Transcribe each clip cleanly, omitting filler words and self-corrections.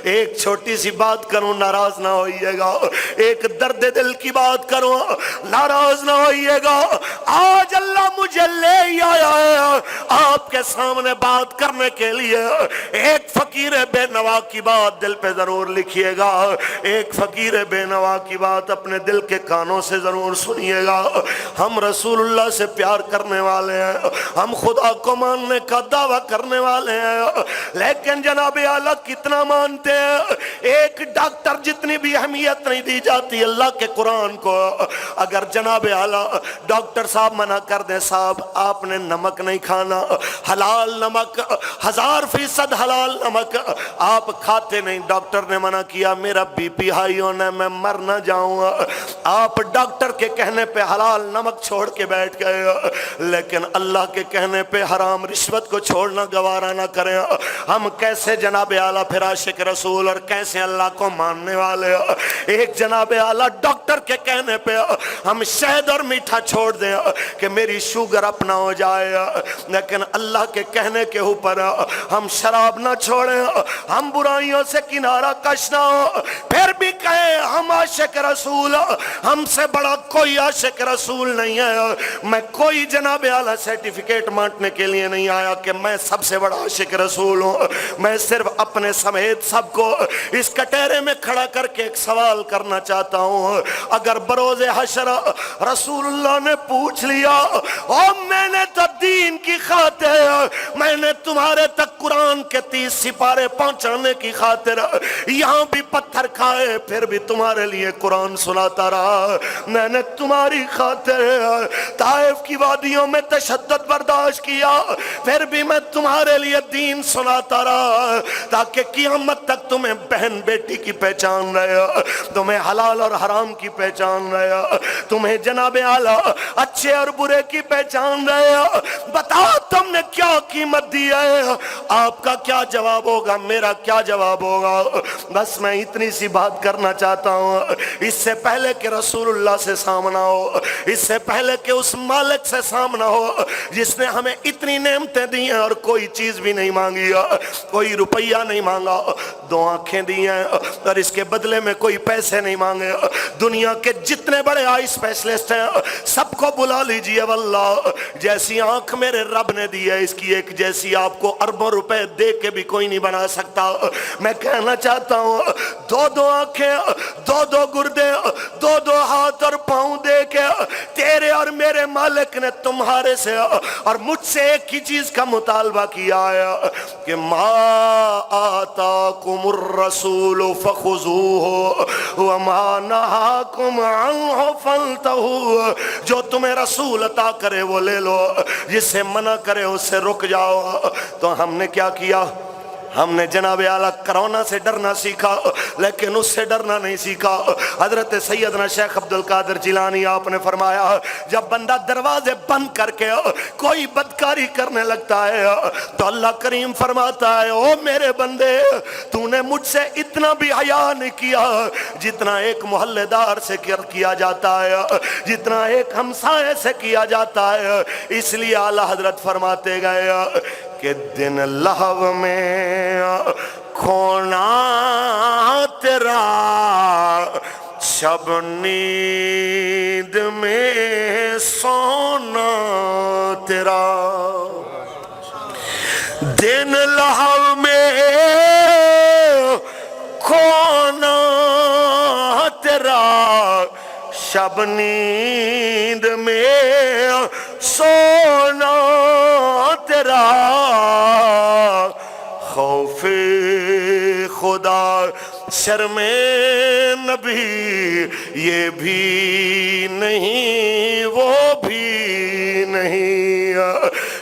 ایک چھوٹی سی بات کروں ناراض نہ ہوئیے گا، ایک درد دل کی بات کروں ناراض نہ ہوئیے گا۔ آج اللہ مجھے لے آیا ہے آپ کے سامنے بات کرنے کے لیے، ایک فقیر بے نوا کی بات دل پہ ضرور لکھیے گا، ایک فقیر بے نوا کی بات اپنے دل کے کانوں سے ضرور سنیے گا۔ ہم رسول اللہ سے پیار کرنے والے ہیں، ہم خدا کو ماننے کا دعویٰ کرنے والے ہیں، لیکن جناب اعلیٰ کتنا مانتے ہیں؟ ایک ڈاکٹر جتنی بھی اہمیت نہیں دی جاتی اللہ کے قرآن کو، اگر جناب اعلیٰ ڈاکٹر صاحب منع کر دیں صاحب آپ نے نمک نہیں کھانا، حلال نمک 1000% حلال نمک آپ کھاتے نہیں، ڈاکٹر نے منع کیا میرا بی پی ہائی ہونا ہے میں مر نہ جاؤں گا، آپ ڈاکٹر کے کہنے پہ حلال نمک چھوڑ کے بیٹھ گئے، لیکن اللہ کے کہنے پہ حرام رشوت کو چھوڑنا گوارا نہ کریں۔ ہم کیسے جناب اعلیٰ پھر عاشق رسول اور کیسے اللہ کو ماننے والے؟ ایک جناب اعلیٰ ڈاکٹر کے کہنے پہ ہم شہد اور میٹھا چھوڑ دیں کہ میری شوگر اپ نہ ہو جائے، لیکن اللہ کے کہنے کے اوپر ہم شراب نہ چھوڑیں، ہم برائیوں سے کنارہ کش نہ ہو، پھر بھی کہیں ہم عاشق رسول، ہم سے بڑا کوئی عاشق رسول نہیں ہے۔ میں کوئی جناب اعلیٰ سرٹیفکیٹ بانٹنے کے لیے نہیں آیا کہ میں سب سے بڑا عاشق رسول ہوں، میں صرف اپنے سمیت سب کو اس کٹہرے میں کھڑا کر کے ایک سوال کرنا چاہتا ہوں۔ اگر بروز حشر رسول اللہ نے پوچھ لیا اور میں نے تو دین کی خاطر، میں نے تمہارے تک قرآن کے 30 سپارے پہنچانے کی خاطر یہاں بھی پتھر کھائے پھر بھی تمہارے لیے قرآن سناتا رہا، میں نے تمہاری خاطر طائف کی وادیوں میں تشدد برداشت کیا پھر بھی میں تمہارے لیے دین سناتا رہا، تاکہ قیامت تک تمہیں بہن بیٹی کی پہچان رہے، تمہیں حلال اور حرام کی پہچان رہے، تمہیں جناب اعلیٰ اچھے اور برے کی پہچان رہے۔ بتاؤ تم نے کیا قیمت دی ہے؟ آپ کا کیا جواب ہوگا؟ میرا کیا جواب ہوگا؟ بس میں اتنی سی بات کرنا چاہتا ہوں، اس سے پہلے کہ رسول اللہ سے سامنا ہو، اس سے پہلے کہ اس مالک سے سامنا ہو جس نے ہمیں اتنی نعمتیں دی ہیں اور کوئی چیز بھی نہیں مانگی، کوئی روپیہ نہیں مانگا، 2 آنکھیں دی ہیں اور اس کے بدلے میں کوئی پیسے نہیں مانگے، دنیا کے جتنے بڑے آئی اسپیشلسٹ ہیں سب کو بلا لیجئے، واللہ جیسی آنکھ میرے رب نے دی ہے اس کی ایک جیسی آپ کو اربوں روپے دے کے بھی کوئی نہیں بنا سکتا۔ میں کہنا چاہتا ہوں 2 آنکھیں، 2 گردے، 2 ہاتھ اور پاؤں دے کے تیرے اور میرے مالک نے تمہارے سے اور مجھ سے ایک ہی چیز کا مطالبہ کیا ہے کہ ما آتاکم الرسول فخذوہ وما نہاکم عنہ فانتہوا، جو تمہیں رسول عطا کرے وہ لے لو، جس سے منع کرے اس سے رک جاؤ۔ تو ہم نے کیا کیا؟ ہم نے جناب اعلیٰ کرونا سے ڈرنا سیکھا لیکن اس سے ڈرنا نہیں سیکھا۔ حضرت سیدنا شیخ عبدالقادر جیلانی آپ نے فرمایا جب بندہ دروازے بند کر کے کوئی بدکاری کرنے لگتا ہے تو اللہ کریم فرماتا ہے او میرے بندے تو نے مجھ سے اتنا بھی حیا نہیں کیا جتنا ایک محلے دار سے کیا جاتا ہے، جتنا ایک ہمسائے سے کیا جاتا ہے۔ اس لیے اعلیٰ حضرت فرماتے گئے کہ دن لہو میں کھونا تیرا، شب نیند میں سونا تیرا، دن لہو میں کھونا تیرا، شب نیند میں سونا تیرا، خوف خدا شرم نبی یہ بھی نہیں وہ بھی نہیں۔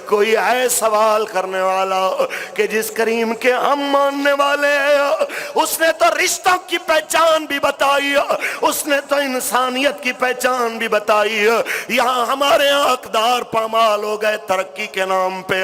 کوئی ہے سوال کرنے والا کہ جس کریم کے ہم ماننے والے ہیں اس نے تو رشتوں کی پہچان بھی بتائی، اس نے تو انسانیت کی پہچان بھی بتائی، یہاں ہمارے اقدار پامال ہو گئے ترقی کے نام پہ۔